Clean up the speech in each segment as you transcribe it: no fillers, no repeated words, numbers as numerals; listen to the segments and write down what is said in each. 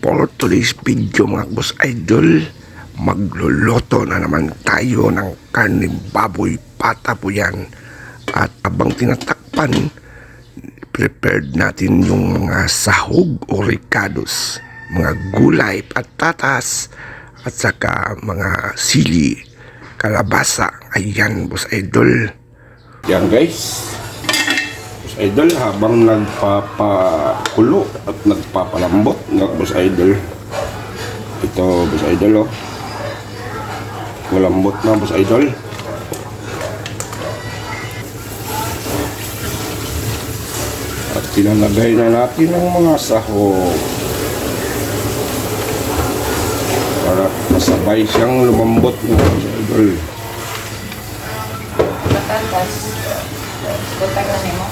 For today's video mga boss idol, magluluto na naman tayo ng karning baboy, pata po yan. At abang tinatakpan, prepared natin yung mga sahog o ricados, mga gulay, patatas, at saka mga sili, kalabasa. Ayan boss idol. Yan guys, boss idol, habang nagpapakulo at nagpapalambot ng boss idol, ito boss idol, oh, malambot na boss idol. At pinalagay na natin ang mga sahog para masabay siyang lumambot ng boss idol. Patatas. Butagan mo.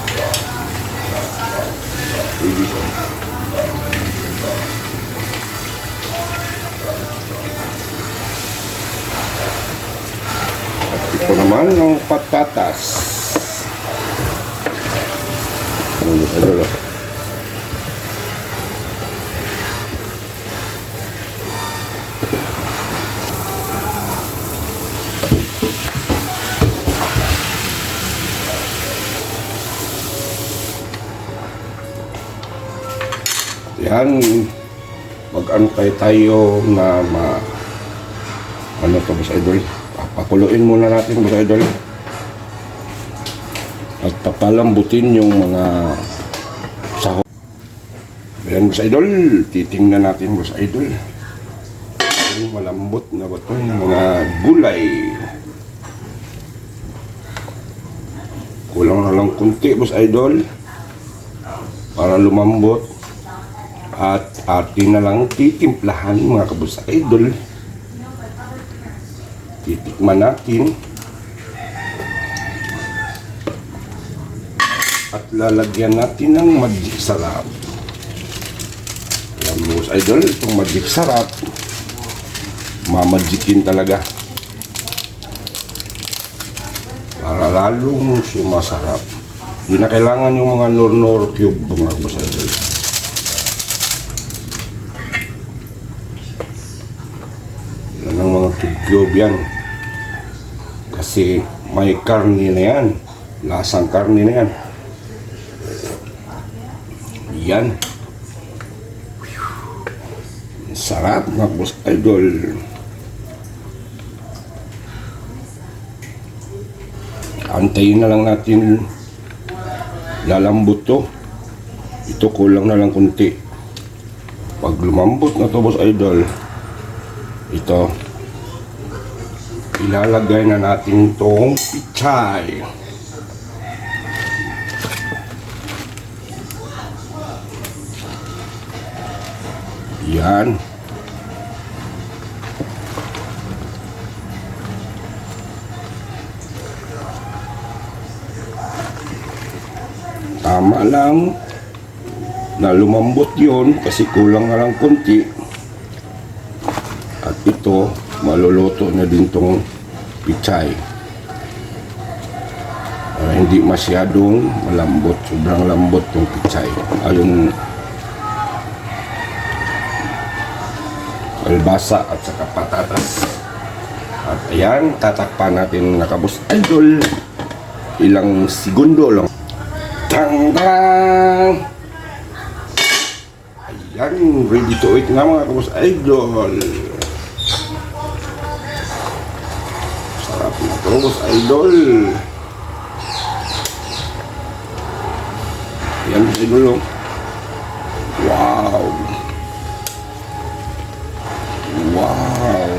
At ito naman ang patatas. Ano ba ito? Yan, mag-antay tayo na ano to boss idol, papakuluin muna natin boss idol at papalambutin yung mga sahog. Ayan boss idol, titingnan natin boss idol yung malambot na ba ito yung mga gulay. Kulang na lang kunti boss idol para lumambot. At atin na lang titimplahan mga kabus idol. Titikman natin. At lalagyan natin ng magic sarap. Ayan kabus idol, itong magic sarap, mamagikin talaga para lalong sumasarap. Hindi na kailangan yung mga nor cube mga kabus idol. Ng mga cube yan kasi may karne na yan, lasang karne na yan. Yan, sarap mga boss idol. Antayin na lang natin lalambot to. Ito kulang na lang kunti. Pag lumambot na to boss idol, ito ilalagay na natin itong pichay. Yan. Tama lang na lumambot yun kasi kulang na lang konti. At ito, maluluto na din tong pichay. Hindi masyadong malambot, sobrang lambot tong pichay. Yung kalbasa at saka patatas. At ayan, tatakpan natin mga kabus idol. Ilang segundo lang. Tang-tang! Ayan, ready to eat na mga kabus idol. Sarap na to boss idol. Yan boss idol, oh. Wow. Wow.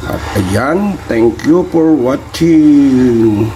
At ayan, thank you for watching.